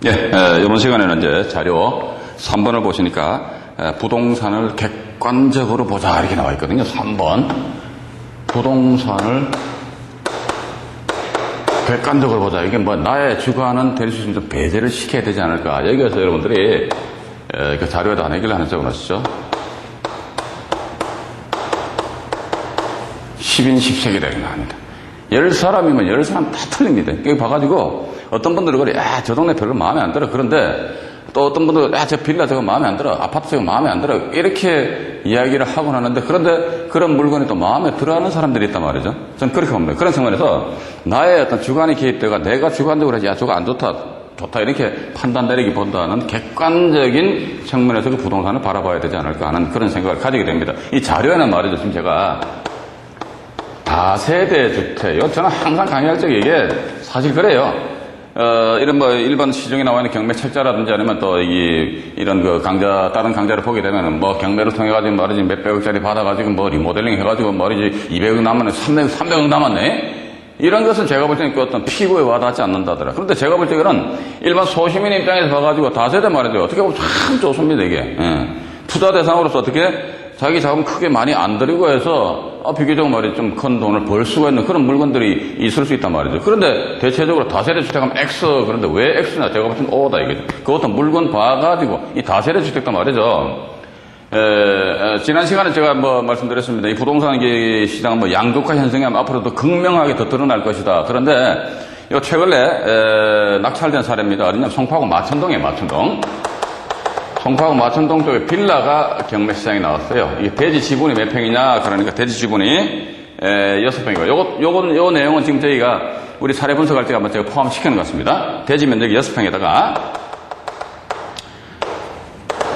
이번 시간에는 이제 자료 3번을 보시니까 부동산을 객관적으로 보자 이렇게 나와 있거든요. 3번 부동산을 객관적으로 보자. 이게 뭐 나의 주관은 될 수 있으면 좀 배제를 시켜야 되지 않을까. 여기에서 여러분들이 그 자료에다 내기를 하나 적어놓으시죠. 10인 10색이 되는 겁니다. 10사람이면 10사람 다 틀립니다. 여기 봐가지고 어떤 분들은 그래, 야, 저 동네 별로 마음에 안 들어. 그런데 또 어떤 분들은, 야, 저 빌라 저거 마음에 안 들어. 아파트 저거 마음에 안 들어. 이렇게 이야기를 하곤 하는데, 그런데 그런 물건이 또 마음에 들어 하는 사람들이 있단 말이죠. 저는 그렇게 봅니다. 그런 측면에서 나의 어떤 주관이 개입되가 내가 주관적으로 하지, 야, 저거 안 좋다. 좋다. 이렇게 판단 내리기보다는 객관적인 측면에서 그 부동산을 바라봐야 되지 않을까 하는 그런 생각을 가지게 됩니다. 이 자료에는 말이죠. 지금 제가 다세대 주택, 저는 항상 강의할 적에 이게 사실 그래요. 이런 뭐 일반 시중에 나와 있는 경매 책자라든지 아니면 또 이런 그 강좌, 다른 강좌를 보게 되면은 뭐 경매를 통해가지고 말이지 몇백억짜리 받아가지고 뭐 리모델링 해가지고 말이지 200억 남았네, 300억 남았네. 이런 것은 제가 볼 때는 그 어떤 피부에 와닿지 않는다더라. 그런데 제가 볼 때는 일반 소시민 입장에서 봐가지고 다세대 말이죠. 어떻게 보면 참 좋습니다, 이게. 투자 대상으로서 어떻게 자기 자금 크게 많이 안 들이고 해서 비교적 말이죠. 좀 큰 돈을 벌 수가 있는 그런 물건들이 있을 수 있단 말이죠. 그런데 대체적으로 다세대 주택하면 X, 그런데 왜 X냐? 제가 볼 때는 O다 이거죠. 그 어떤 물건 봐가지고 이 다세대 주택도 말이죠. 지난 시간에 제가 뭐 말씀드렸습니다. 이 부동산 시장은 뭐 양극화 현상이 앞으로도 극명하게 더 드러날 것이다. 그런데 이 최근에 낙찰된 사례입니다. 어디냐? 송파구 마천동이에요, 마천동. 송파구 마천동 쪽에 빌라가 경매 시장에 나왔어요. 이게 대지 지분이 몇 평이냐? 그러니까 대지 지분이 6평이고, 요 내용은 지금 저희가 우리 사례 분석할 때 한번 제가 포함시키는 것 같습니다. 대지 면적이 6평에다가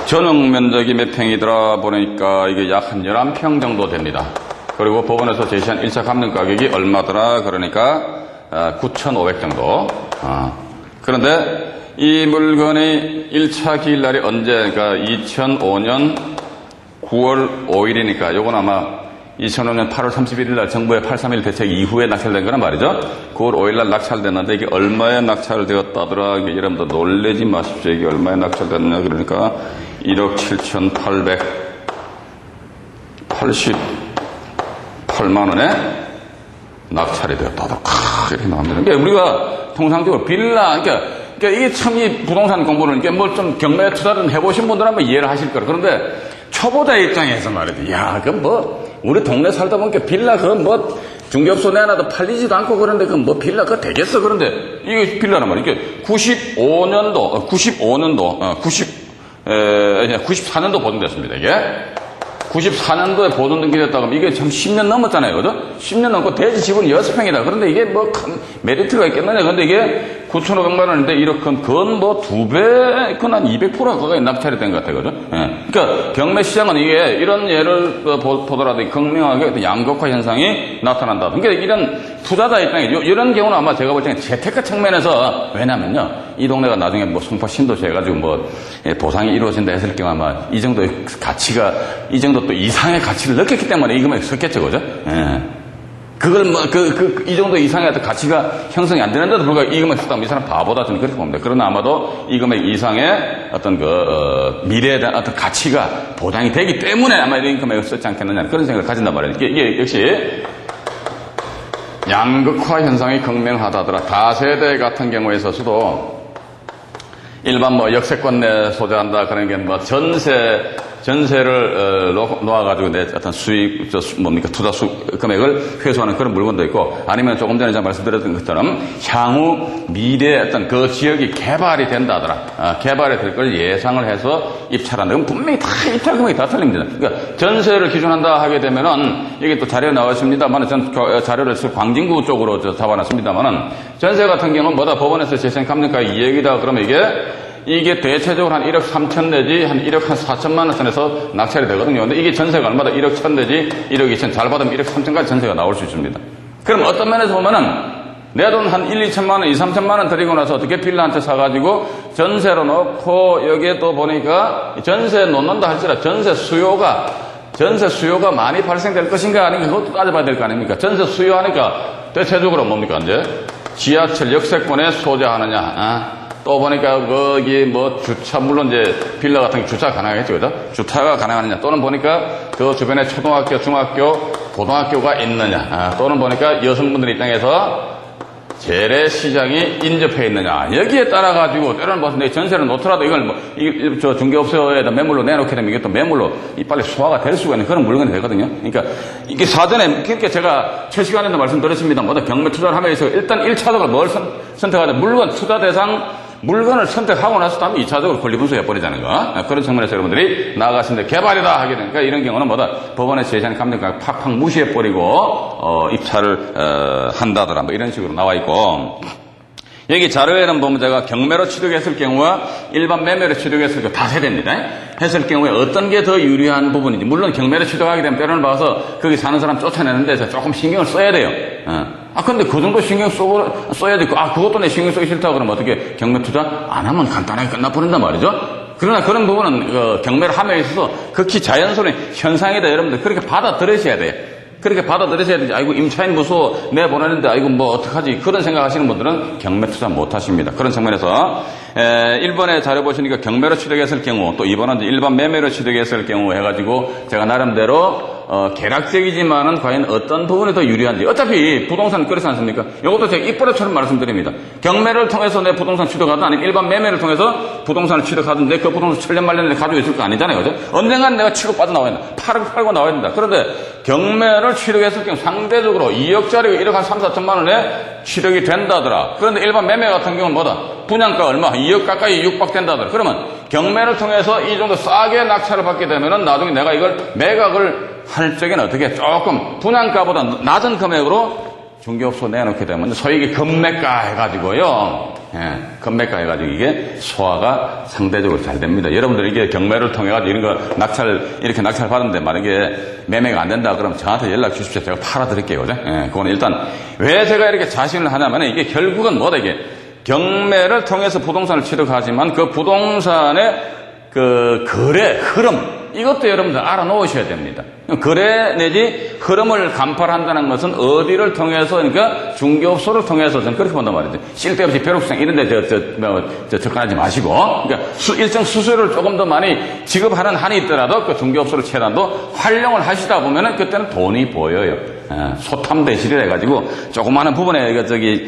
전용 면적이 몇 평이더라 보니까 이게 약 한 11평 정도 됩니다. 그리고 법원에서 제시한 1차 감정 가격이 얼마더라? 그러니까 9,500 정도. 그런데 이 물건의 1차 기일날이 언제? 그러니까 2005년 9월 5일이니까 요건 아마 2005년 8월 31일 날 정부의 831 대책 이후에 낙찰된 거란 말이죠. 9월 5일 날 낙찰됐는데 이게 얼마에 낙찰되었다더라. 이게 여러분들 놀래지 마십시오. 이게 얼마에 낙찰됐냐. 그러니까 1억 7,888만 원에 낙찰이 되었다더라. 이렇게 나옵니다. 그러니까 우리가 통상적으로 빌라, 그러니까 이게 참 이 부동산 공부는 이게 뭐 좀 경매 투자를 해보신 분들은 이해를 하실 거예요. 그런데 초보자 입장에서 말이죠. 야, 그 뭐 우리 동네 살다 보니까 빌라 그 뭐 중개업소 내놔도 팔리지도 않고 그런데 그 뭐 빌라 그거 되겠어. 그런데 이게 빌라란 말이에요. 이게 94년도 보존됐습니다. 이게 94년도에 보존 등기됐다고 하면 이게 참 10년 넘었잖아요. 그죠? 10년 넘고 대지 지분이 6평이다. 그런데 이게 뭐 큰 메리트가 있겠느냐. 그런데 이게 9,500만 원인데 이렇게 그건 뭐 2배, 그건 한 200%가 거기에 낙찰이 된 것 같아요. 그죠? 그러니까 경매 시장은 이게 이런 예를 보더라도 극명하게 양극화 현상이 나타난다. 그러니까 이런 투자자 입장에 이런 경우는 아마 제가 볼 때는 재테크 측면에서 왜냐면요. 이 동네가 나중에 뭐 송파 신도시 해가지고 뭐 보상이 이루어진다 했을 경우 아마 이 정도의 가치가 이 정도 또 이상의 가치를 느꼈기 때문에 이 금액이 섰겠죠. 그죠? 그걸 뭐, 이 정도 이상의 어떤 가치가 형성이 안 되는데도 불구하고 이 금액 썼다면 이 사람 바보다 저는 그렇게 봅니다. 그러나 아마도 이 금액 이상의 어떤 미래에 대한 어떤 가치가 보장이 되기 때문에 아마 이런 금액을 썼지 않겠느냐 그런 생각을 가진단 말이에요. 이게 역시 양극화 현상이 극명하다더라. 다세대 같은 경우에 있어서도 일반 뭐 역세권 내 소재한다 그런 게 뭐 전세를 놓아가지고 내 어떤 수익, 투자 금액을 회수하는 그런 물건도 있고, 아니면 조금 전에 제가 말씀드렸던 것처럼 향후 미래의 어떤 그 지역이 개발이 된다더라. 개발이 될 걸 예상을 해서 입찰한다. 그럼 분명히 다 입찰 금액이 다 틀립니다. 그러니까 전세를 기준한다 하게 되면은, 이게 또 자료에 나와 있습니다만, 전 자료를 광진구 쪽으로 잡아놨습니다만은, 전세 같은 경우는 뭐다 법원에서 재생 감정가 2억이다. 그러면 이게 대체적으로 한 1억 3천 내지 한 1억 한 4천만 원 선에서 낙찰이 되거든요. 근데 이게 전세가 얼마다 1억 1천 내지 1억 2천 잘 받으면 1억 3천까지 전세가 나올 수 있습니다. 그럼 어떤 면에서 보면은 내 돈 한 1, 2천만 원, 2, 3천만 원 드리고 나서 어떻게 빌라 한 채 사가지고 전세로 놓고 여기에 또 보니까 전세 놓는다 할지라 전세 수요가 많이 발생될 것인가 아닌가 그것도 따져봐야 될 거 아닙니까? 전세 수요하니까 대체적으로 뭡니까 이제 지하철 역세권에 소재하느냐 또 보니까 거기 뭐 주차, 물론 이제 빌라 같은 게 주차가 가능하겠죠, 그죠? 주차가 가능하느냐. 또는 보니까 그 주변에 초등학교, 중학교, 고등학교가 있느냐. 또는 보니까 여성분들 입장에서 재래시장이 인접해 있느냐. 여기에 따라가지고, 때로는 무슨 내 전세를 놓더라도 이걸 뭐, 저 중개업소에다 매물로 내놓게 되면 이게 또 매물로 빨리 소화가 될 수가 있는 그런 물건이 되거든요. 그러니까 이게 사전에, 그렇게 제가 최시간에도 말씀드렸습니다. 뭐다 경매 투자를 하면서 일단 1차적으로 뭘 선택하자. 물건, 투자 대상, 물건을 선택하고 나서 다음에 2차적으로 권리분석해 버리자는 거. 그런 측면에서 여러분들이 나아가시는데 개발이다 하게 되니까 이런 경우는 뭐다. 법원의 제시한 감정을 팍팍 무시해 버리고, 입찰을, 한다더라. 뭐 이런 식으로 나와 있고. 여기 자료에는 보면 제가 경매로 취득했을 경우와 일반 매매로 취득했을 경우 다 세대입니다. 했을 경우에 어떤 게 더 유리한 부분인지. 물론 경매로 취득하게 되면 때로는 봐서 거기 사는 사람 쫓아내는 데서 조금 신경을 써야 돼요. 근데 그 정도 신경 써야 되고, 그것도 내 신경 쓰기 싫다 그러면 어떻게 경매 투자 안 하면 간단하게 끝나버린단 말이죠. 그러나 그런 부분은 경매를 함에 있어서 극히 자연스러운 현상이다. 여러분들 그렇게 받아들이셔야 돼요. 그렇게 받아들이셔야 되지. 아이고 임차인 무서워 내보내는데 아이고 뭐 어떡하지. 그런 생각하시는 분들은 경매 투자 못하십니다. 그런 측면에서 1번에 자료 보시니까 경매로 취득했을 경우, 또 2번은 일반 매매로 취득했을 경우 해가지고 제가 나름대로 계략적이지만은 과연 어떤 부분이 더 유리한지. 어차피 부동산 그렇지 않습니까? 이것도 제가 입버릇처럼 말씀드립니다. 경매를 통해서 내 부동산 취득하든 아니면 일반 매매를 통해서 부동산을 취득하든 내 그 부동산 천년만년에 가지고 있을 거 아니잖아요. 그죠? 언젠간 내가 치고 빠져나와야 된다. 팔고 나와야 된다. 그런데 경매를 취득했을 경우 상대적으로 2억짜리 1억 한 3, 4천만 원에 취득이 된다더라. 그런데 일반 매매 같은 경우는 뭐다? 분양가 얼마? 2억 가까이 육박된다더라. 그러면 경매를 통해서 이 정도 싸게 낙찰을 받게 되면은 나중에 내가 이걸 매각을 할 적에는 어떻게 조금 분양가보다 낮은 금액으로 중개업소 내놓게 되면 소위 금매가 해가지고요. 금매가 해가지고 이게 소화가 상대적으로 잘 됩니다. 여러분들 이게 경매를 통해가지고 이런 거 이렇게 낙찰 받는데 만약에 매매가 안 된다 그러면 저한테 연락 주십시오. 제가 팔아드릴게요. 그죠? 그거는 일단 왜 제가 이렇게 자신을 하냐면 이게 결국은 뭐다 이게 경매를 통해서 부동산을 취득하지만 그 부동산의 그 거래 흐름 이것도 여러분들 알아놓으셔야 됩니다. 거래 내지 흐름을 간파한다는 것은 어디를 통해서 그러니까 중개업소를 통해서 저는 그렇게 본단 말이죠. 쓸데없이 벼룩시장 이런 데 접근하지 마시고 그러니까 일정 수수료를 조금 더 많이 지급하는 한이 있더라도 그 중개업소를 최단도 활용을 하시다 보면은 그때는 돈이 보여요. 소탐대실이라 해가지고 조그마한 부분에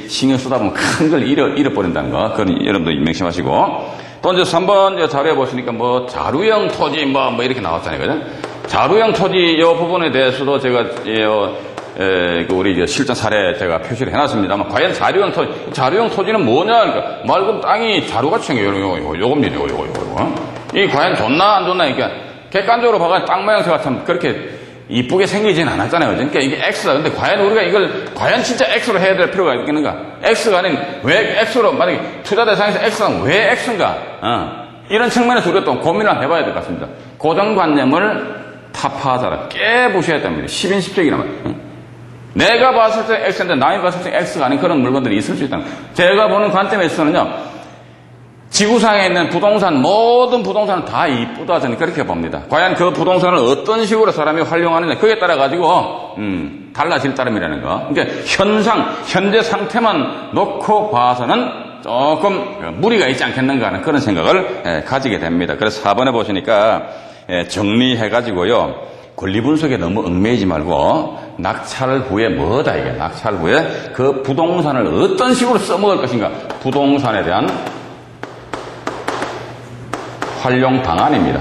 신경 쓰다 보면 큰 걸 잃어버린다는 거. 그건 여러분들 명심하시고. 또 이제 3번 자료에 보시니까 뭐 자루형 토지 뭐 이렇게 나왔잖아요. 그죠? 자루형 토지 이 부분에 대해서도 제가 우리 실전 사례 제가 표시를 해놨습니다만 과연 자루형 토지는 뭐냐? 그러니까 맑은 땅이 자루같이 생겨요. 요겁니다. 요거. 이 과연 좋나 안 좋나? 그러니까 객관적으로 봐가 땅 모양새가 참 그렇게 이쁘게 생기진 않았잖아요. 그러니까 이게 X다. 근데 과연 우리가 이걸 과연 진짜 X로 해야 될 필요가 있겠는가? X가 아닌 왜 X로 만약에 투자 대상에서 X가 왜 X인가? 이런 측면에서 우리가 또 고민을 해봐야 될 것 같습니다. 고정관념을 타파하자라 깨부셔야 됩니다. 10인 10적이나 말이에요. 내가 봤을 때 X인데 남이 봤을 때 X가 아닌 그런 물건들이 있을 수 있다. 제가 보는 관점에서는요. 지구상에 있는 모든 부동산은 다 이쁘다 저는 그렇게 봅니다. 과연 그 부동산을 어떤 식으로 사람이 활용하느냐 그에 따라 가지고 달라질 따름이라는 거. 그러니까 현재 상태만 놓고 봐서는 조금 무리가 있지 않겠는가 하는 그런 생각을 가지게 됩니다. 그래서 4번에 보시니까 정리해가지고요. 권리분석에 너무 얽매이지 말고 낙찰 후에 뭐다 이게 낙찰 후에 그 부동산을 어떤 식으로 써먹을 것인가 부동산에 대한 활용 방안입니다.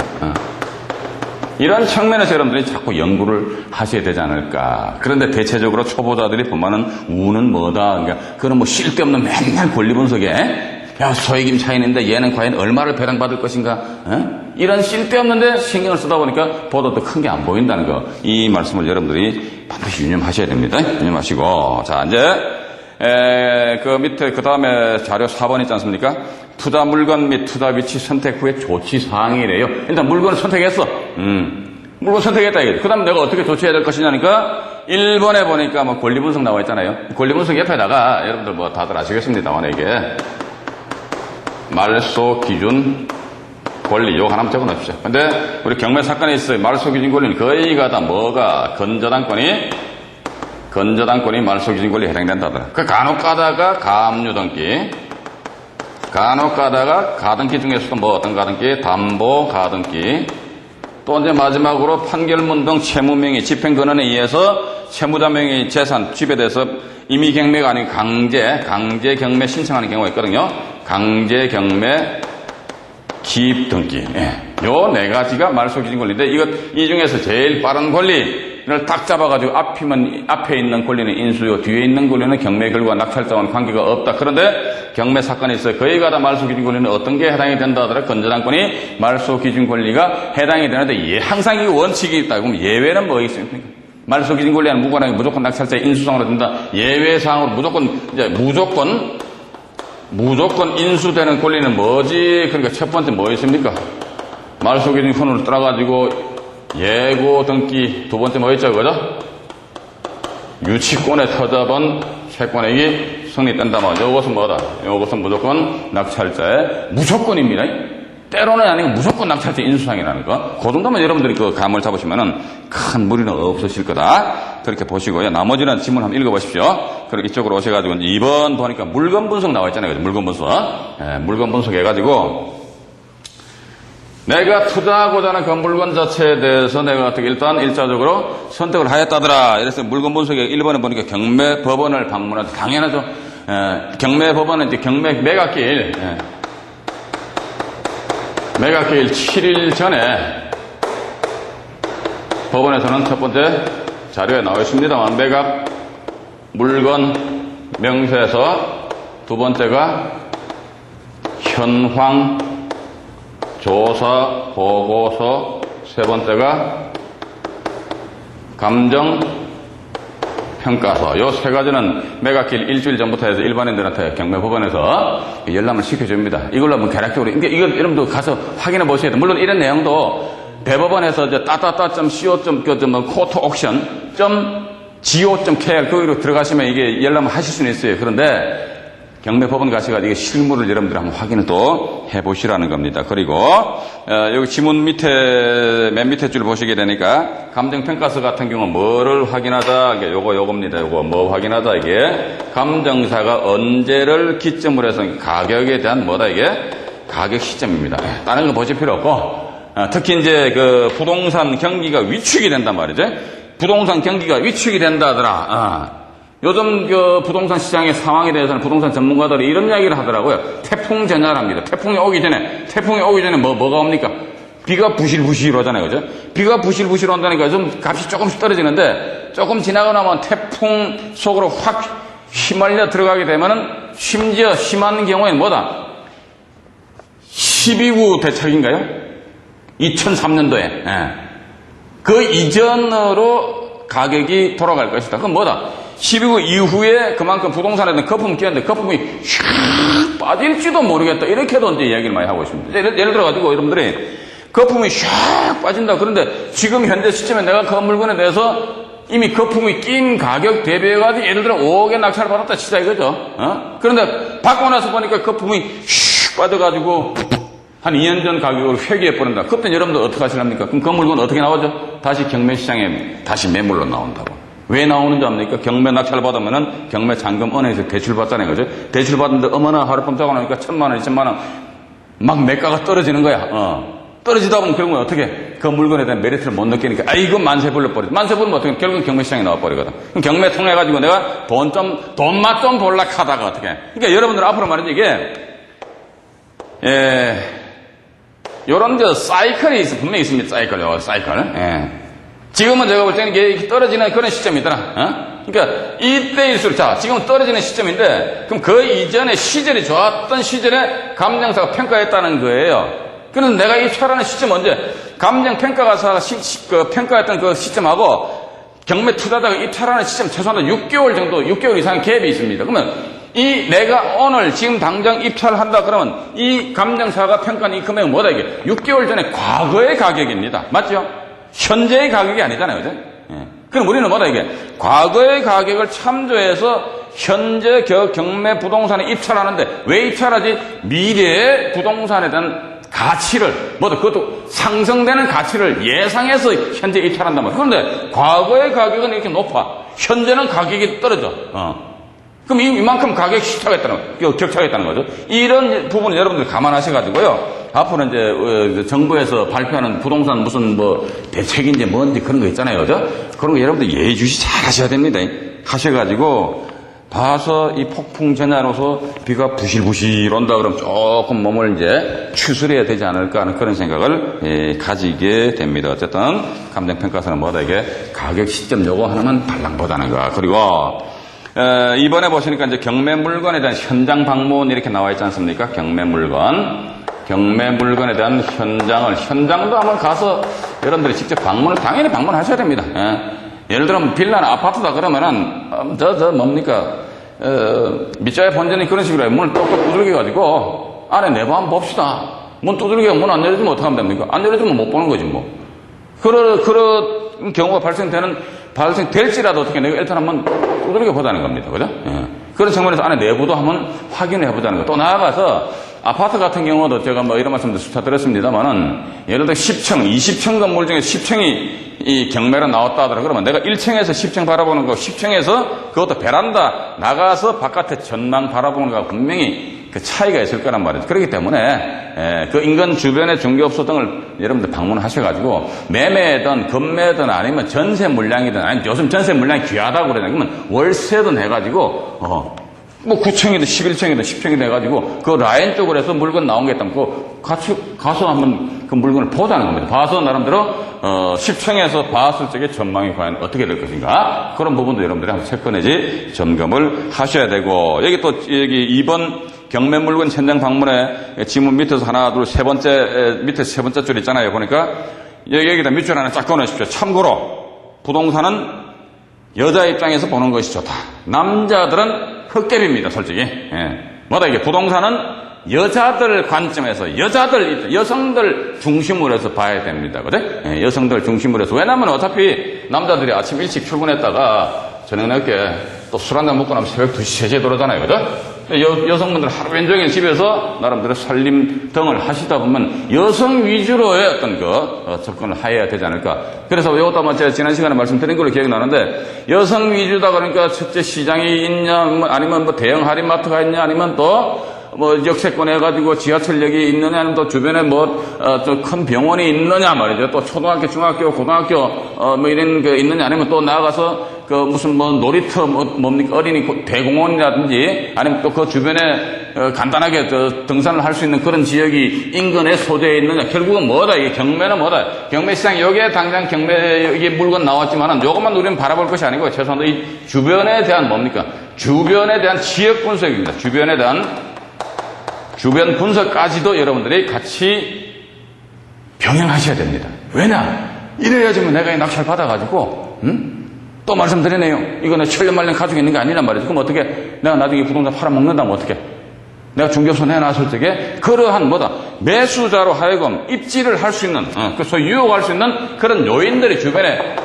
이런 측면에서 여러분들이 자꾸 연구를 하셔야 되지 않을까. 그런데 대체적으로 초보자들이 보면은 우는 뭐다. 그러니까 그런 뭐 쓸데없는 맨날 권리 분석에 소액임 차이인데 얘는 과연 얼마를 배당받을 것인가. 이런 쓸데없는데 신경을 쓰다 보니까 보다도 큰 게 안 보인다는 거. 이 말씀을 여러분들이 반드시 유념하셔야 됩니다. 유념하시고. 자, 이제 그 밑에 그 다음에 자료 4번 있지 않습니까? 투자 물건 및 투자 위치 선택 후에 조치 사항이래요. 일단 물건을 선택했어. 물건 선택했다 이게. 그 다음에 내가 어떻게 조치해야 될 것이냐니까 1번에 보니까 뭐 권리 분석 나와 있잖아요. 권리 분석 옆에다가 여러분들 뭐 다들 아시겠습니다만 이게 말소 기준 권리 요거 하나만 적어 놓으십시오. 근데 우리 경매 사건에 있어요. 말소 기준 권리는 거의가 다 뭐가 건저당권이 말소 기준 권리에 해당된다더라. 그 간혹 가다가 가압류 등기 간혹 가다가 가등기 중에서도 뭐 어떤 가등기, 담보 가등기, 또 이제 마지막으로 판결문 등 채무명의 집행권한에 의해서 채무자 명의 재산 지배돼서 임의 경매가 아닌 강제 경매 신청하는 경우가 있거든요. 강제 경매 기입 등기. 예. 요 네 가지가 말소 기준 권리인데 이 중에서 제일 빠른 권리를 딱 잡아가지고 앞에 있는 권리는 인수요, 뒤에 있는 권리는 경매 결과 낙찰자와는 관계가 없다. 그런데 경매 사건이 있어요. 거의 가다 말소 기준 권리는 어떤 게 해당이 된다 하더라. 건전한권이 말소 기준 권리가 해당이 되는데 항상 이 원칙이 있다. 그럼 예외는 뭐 있습니까? 말소 기준 권리는 무관하게 무조건 낙찰자의 인수상으로 된다. 예외사항으로 무조건 인수되는 권리는 뭐지? 그러니까 첫 번째 뭐 있습니까? 말소 기준 권리를 따라가지고 예고 등기, 두 번째 뭐 있죠? 그죠? 유치권의 터잡은 채권액이 성립된다면 이것은 뭐다? 이것은 무조건 낙찰자의 무조건입니다. 때로는 아니고 무조건 낙찰자 인수상이라는 거. 그 정도면 여러분들이 그 감을 잡으시면은 큰 무리는 없으실 거다. 그렇게 보시고요. 나머지는 지문 한번 읽어보십시오. 그리고 이쪽으로 오셔가지고 2번 보니까 물건 분석 나와 있잖아요. 물건 분석. 물건 분석 해가지고 내가 투자하고자 하는 그 물건 자체에 대해서 내가 어떻게 일단 일차적으로 선택을 하였다더라. 이래서 물건 분석에 1번에 보니까 경매법원을 방문하다. 당연하죠. 경매법원은 이제 경매 매각기일. 매각기일 7일 전에 법원에서는 첫 번째 자료에 나와 있습니다만 매각 물건 명세서, 두 번째가 현황 조사 보고서, 세 번째가 감정 평가서. 요 세 가지는 매각기일 일주일 전부터 해서 일반인들한테 경매법원에서 열람을 시켜줍니다. 이걸로 한번 개략적으로, 이거 여러분도 가서 확인해 보셔야 돼요. 물론 이런 내용도 대법원에서 이제 따따따.co.court.go.kr 거기로 들어가시면 이게 열람을 하실 수는 있어요. 그런데 경매법원 가셔가지고 이게 실물을 여러분들이 한번 확인을 또 해보시라는 겁니다. 그리고 여기 지문 밑에 맨 밑에 줄 보시게 되니까 감정평가서 같은 경우는 뭐를 확인하자? 이게 요겁니다. 요거 뭐 확인하자? 이게 감정사가 언제를 기점으로 해서 가격에 대한 뭐다? 이게 가격 시점입니다. 다른 거 보실 필요 없고 특히 이제 그 부동산 경기가 위축이 된단 말이죠. 부동산 경기가 위축이 된다더라. 요즘 그 부동산 시장의 상황에 대해서는 부동산 전문가들이 이런 이야기를 하더라고요. 태풍 전야랍니다. 태풍이 오기 전에 뭐가 옵니까? 비가 부실부실 오잖아요. 그죠? 비가 부실부실 온다니까 좀 값이 조금씩 떨어지는데 조금 지나고 나면 태풍 속으로 확 휘말려 들어가게 되면은 심지어 심한 경우에는 뭐다? 12구 대책인가요? 2003년도에. 그 이전으로 가격이 돌아갈 것이다. 그건 뭐다? 12구 이후에 그만큼 부동산에 대한 거품이 끼었는데 거품이 샥 빠질지도 모르겠다. 이렇게도 이제 이야기를 많이 하고 있습니다. 예를 들어가지고 여러분들이 거품이 샥 빠진다. 그런데 지금 현재 시점에 내가 그 물건에 대해서 이미 거품이 낀 가격 대비해가지고 예를 들어 5억에 낙찰을 받았다 치자 이거죠. 그런데 받고 나서 보니까 거품이 슉 빠져가지고 한 2년 전 가격으로 회귀해버린다. 그때는 여러분들 어떻게 하실랍니까? 그럼 그 물건 어떻게 나오죠? 다시 경매시장에 다시 매물로 나온다고. 왜 나오는지 압니까? 경매 낙찰 받으면은 경매 잔금 은행에서 대출 받잖아요. 그죠? 대출 받는데 어머나 하룻밤 자고 나니까 1,000만 원, 2,000만 원 막 매가가 떨어지는 거야. 떨어지다 보면 결국은 어떻게 그 물건에 대한 메리트를 못 느끼니까 이거 만세 불러버리죠. 만세 부르면 어떻게 결국은 경매시장에 나와버리거든. 그럼 경매 통해가지고 내가 돈맛 좀 볼락 하다가 어떻게. 그러니까 여러분들 앞으로 말이지 이게 요런 사이클이 분명히 있습니다. 사이클. 지금은 제가 볼 때는 이게 떨어지는 그런 시점이더라. 그러니까 이때일수록 지금은 떨어지는 시점인데 그럼 그 이전에 시절이 좋았던 시절에 감정사가 평가했다는 거예요. 그런데 내가 입찰하는 시점 언제? 감정평가가사가 평가했던 그 시점하고 경매 투자자가 입찰하는 시점 최소한 6개월 이상의 갭이 있습니다. 그러면 내가 오늘 지금 당장 입찰한다 그러면 이 감정사가 평가한 이 금액은 뭐다 이게? 6개월 전에 과거의 가격입니다. 맞죠? 현재의 가격이 아니잖아요. 그죠? 그럼 우리는 뭐다 이게? 과거의 가격을 참조해서 현재 경매 부동산에 입찰하는데 왜 입찰하지? 미래의 부동산에 대한 가치를, 그것도 상승되는 가치를 예상해서 현재 입찰한단 말이에요. 그런데 과거의 가격은 이렇게 높아. 현재는 가격이 떨어져. 그럼 이만큼 가격이 격차가 있다는 거죠. 이런 부분을 여러분들 감안하셔가지고요. 앞으로 이제 정부에서 발표하는 부동산 무슨 뭐 대책인지 뭔지 그런 거 있잖아요, 그죠? 그런 거 여러분들 예의주시 잘 하셔야 됩니다. 하셔가지고 봐서 이 폭풍 전야로서 비가 부실부실 온다 그러면 조금 몸을 이제 추스려야 되지 않을까 하는 그런 생각을 가지게 됩니다. 어쨌든 감정평가서는 뭐다 이게 가격 시점 요거 하나만 발랑보다는 거. 그리고 이번에 보시니까 이제 경매 물건에 대한 현장 방문 이렇게 나와 있지 않습니까? 경매 물건에 대한 현장도 한번 가서 여러분들이 직접 당연히 방문하셔야 됩니다. 예를 들면 빌라나 아파트다 그러면은 뭡니까 밑자의 본전이 그런 식으로 해요. 문을 똑똑 두들겨가지고 안에 내부 한번 봅시다. 문 두들겨 문 안 열어주면 어떻게 하면 됩니까? 안 열어주면 못 보는 거지 뭐. 그런 경우가 발생될지라도 어떻게 내가 일단 한번 두들겨 보자는 겁니다. 그죠? 그런 측면에서 안에 내부도 한번 확인해 보자는 거. 또 나아가서 아파트 같은 경우도 제가 뭐 이런 말씀도 수차 드렸습니다만은 예를 들어 10층, 20층 건물 중에 10층이 이 경매로 나왔다 하더라. 그러면 내가 1층에서 10층 바라보는 거, 10층에서 그것도 베란다 나가서 바깥에 전망 바라보는 거가 분명히 그 차이가 있을 거란 말이죠. 그렇기 때문에 그 인근 주변의 중개업소 등을 여러분들 방문하셔가지고 매매든 건매든 아니면 전세 물량이든 아니면 요즘 전세 물량이 귀하다고 그러냐 그러면 월세든 해가지고 뭐 9층이든 11층이든 10층이든 해가지고 그 라인 쪽으로 해서 물건 나온 게 있다면 그 같이 가서 한번 그 물건을 보자는 겁니다. 봐서 나름대로 10층에서 봤을 적에 전망이 과연 어떻게 될 것인가 그런 부분도 여러분들이 한번 체크 내지 점검을 하셔야 되고 여기 2번 경매 물건 현장 방문에 지문 밑에서 하나 둘 세 번째 밑에 세 번째 줄 있잖아요. 보니까 여기다 밑줄 하나 쫙 꺼내십시오. 참고로 부동산은 여자 입장에서 보는 것이 좋다. 남자들은 헛개비입니다, 솔직히. 뭐다 이게 부동산은 여자들 관점에서 여성들 중심으로 해서 봐야 됩니다, 그죠? 여성들 중심으로 해서. 왜냐면 어차피 남자들이 아침 일찍 출근했다가 저녁 늦게 또 술 한잔 먹고 나면 새벽 2시, 3시에 들어오잖아요, 그죠? 여성분들 하루 종일 집에서 나름대로 살림 등을 하시다 보면 여성 위주로의 어떤 접근을 해야 되지 않을까. 그래서 이것도 아마 제가 지난 시간에 말씀드린 걸로 기억이 나는데 여성 위주다 그러니까 첫째 시장이 있냐, 아니면 뭐 대형 할인마트가 있냐, 아니면 또 뭐 역세권 해가지고 지하철역이 있느냐, 아니면 또 주변에 좀 큰 병원이 있느냐 말이죠. 또 초등학교, 중학교, 고등학교 뭐 이런 게 있느냐, 아니면 또 나아가서 그 무슨 뭐 놀이터 뭡니까 어린이 대공원이라든지 아니면 또 그 주변에 간단하게 등산을 할 수 있는 그런 지역이 인근에 소재에 있느냐. 결국은 뭐다 이게 경매는 뭐다. 경매 시장 여기에 당장 경매 이게 물건 나왔지만은 요것만 우리는 바라볼 것이 아니고 최소한 이 주변에 대한 뭡니까 주변에 대한 지역 분석입니다. 주변 분석까지도 여러분들이 같이 병행하셔야 됩니다. 왜냐? 이래야지 뭐 내가 낙찰 받아가지고, 또 말씀드리네요. 이거는 천년만년 가지고 있는 게 아니란 말이죠. 그럼 어떻게, 내가 나중에 부동산 팔아먹는다면 어떻게? 내가 중개업소 내놨을 적에 그러한 매수자로 하여금 입지를 할 수 있는, 그래서 유혹할 수 있는 그런 요인들이 주변에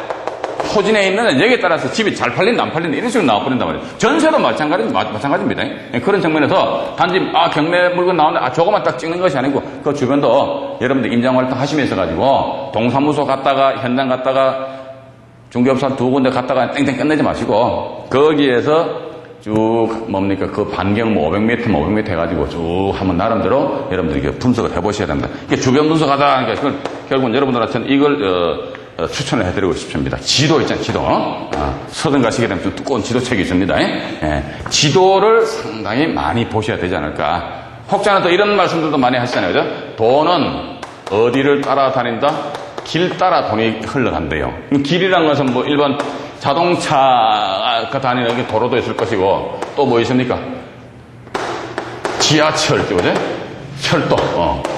토진에 있는 여기에 따라서 집이 잘 팔린다 안 팔린다 이런 식으로 나와버린단 말이에요. 전세도 마찬가지입니다. 그런 측면에서 단지 경매 물건 나오는데 저거만 딱 찍는 것이 아니고 그 주변도 여러분들 임장활동 하시면서 가지고 동사무소 갔다가 현장 갔다가 중개업소 한 2군데 갔다가 땡땡 끝내지 마시고 거기에서 쭉 그 반경 500m 500m 해가지고 쭉 한번 나름대로 여러분들이 분석을 해보셔야 됩니다. 이게 주변 분석하다 하니까 그걸 결국은 여러분들한테는 이걸 추천을 해드리고 싶습니다. 지도 있잖아요, 지도. 서든 가시게 되면 좀 두꺼운 지도책이 있습니다. 지도를 상당히 많이 보셔야 되지 않을까. 혹자는 또 이런 말씀들도 많이 하시잖아요, 그죠? 돈은 어디를 따라다닌다? 길 따라 돈이 흘러간대요. 길이란 것은 뭐 일반 자동차가 다니는 도로도 있을 것이고, 또 뭐 있습니까? 지하철, 그죠? 철도,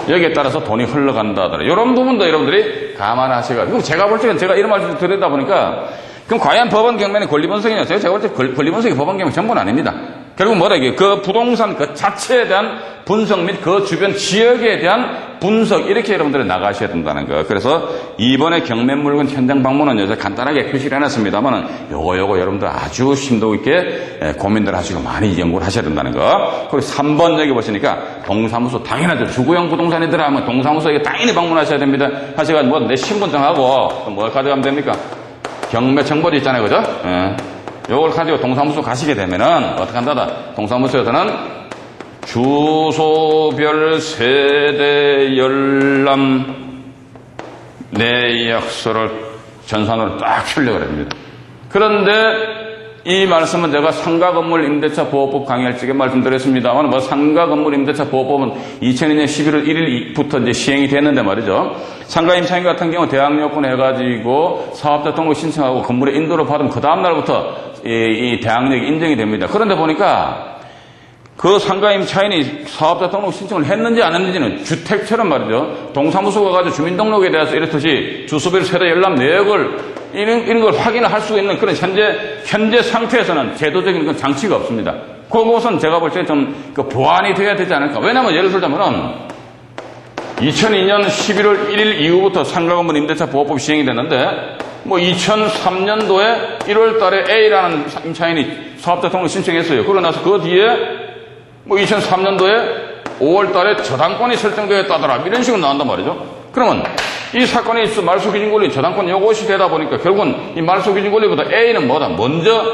여기에 따라서 돈이 흘러간다. 이런 부분도 여러분들이 감안하셔가지고, 제가 볼 때는 제가 이런 말씀을 드리다 보니까, 그럼 과연 법원 경매는 권리 분석이냐? 제가 볼 때 권리 분석이 법원 경매 전부는 아닙니다. 결국 뭐다 이게 그 부동산 그 자체에 대한 분석 및 그 주변 지역에 대한 분석 이렇게 여러분들이 나가셔야 된다는 거. 그래서 이번에 경매 물건 현장 방문은 여기서 간단하게 표시를 해놨습니다만은 요거 여러분들 아주 심도 있게 고민들 하시고 많이 연구를 하셔야 된다는 거. 그리고 3번 여기 보시니까 동사무소 당연하죠. 주거용 부동산이더라 하면 동사무소에 당연히 방문하셔야 됩니다. 하셔가지고 내 신분증하고 뭘 가져가면 됩니까? 경매 정보도 있잖아요, 그죠? 요걸 가지고 동사무소 가시게 되면은 어떻게 한다? 동사무소에서는 주소별 세대 열람 내역서를 전산으로 딱 출력을 합니다. 그런데 이 말씀은 제가 상가건물 임대차 보호법 강의할 적에 말씀드렸습니다만, 상가건물 임대차 보호법은 2002년 11월 1일부터 이제 시행이 됐는데 말이죠. 상가 임차인 같은 경우 대학 요건 해가지고 사업자 등록 신청하고 건물에 인도를 받으면 그 다음날부터 이 대학력이 인정이 됩니다. 그런데 보니까 그 상가 임차인이 사업자 등록 신청을 했는지 안 했는지는 주택처럼 말이죠. 동사무소가 가지고 주민등록에 대해서 이렇듯이 주소별 세대 열람 내역을 이런 걸 확인을 할 수 있는 그런 현재 상태에서는 제도적인 그런 장치가 없습니다. 그것은 제가 볼 때 좀 보완이 돼야 되지 않을까. 왜냐하면 예를 들자면은 2002년 11월 1일 이후부터 상가건물 임대차 보호법이 시행이 됐는데 2003년도에 1월 달에 A라는 임차인이 사업자 등록 신청했어요. 그러고 나서 그 뒤에 2003년도에 5월 달에 저당권이 설정되었다더라. 이런 식으로 나온단 말이죠. 그러면 이 사건에 있어 말소기준 권리 저당권 요것이 되다 보니까 결국은 이 말소기준 권리보다 A는 뭐다? 먼저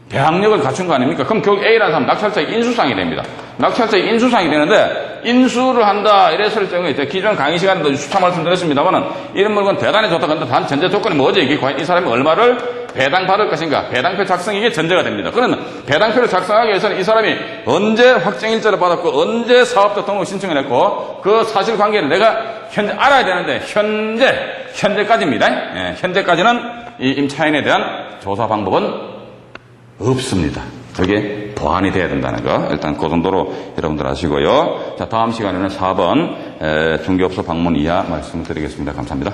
대항력을 갖춘 거 아닙니까? 그럼 결국 A라는 사람은 낙찰자의 인수상이 됩니다. 낙찰자의 인수상이 되는데 인수를 한다 이랬을 경우에 제가 기존 강의 시간에도 수차 말씀드렸습니다만은 이런 물건 대단히 좋다. 근데 단 전제 조건이 뭐죠? 이게 과연 이 사람이 얼마를 배당받을 것인가? 배당표 작성 이게 전제가 됩니다. 그러면 배당표를 작성하기 위해서는 이 사람이 언제 확정일자를 받았고 언제 사업자 등록 신청을 했고 그 사실관계를 내가 현재 알아야 되는데 현재까지입니다. 예, 현재까지는 이 임차인에 대한 조사 방법은 없습니다. 그게 보완이 돼야 된다는 거 일단 그 정도로 여러분들 아시고요. 자, 다음 시간에는 4번 중개업소 방문 이하 말씀을 드리겠습니다. 감사합니다.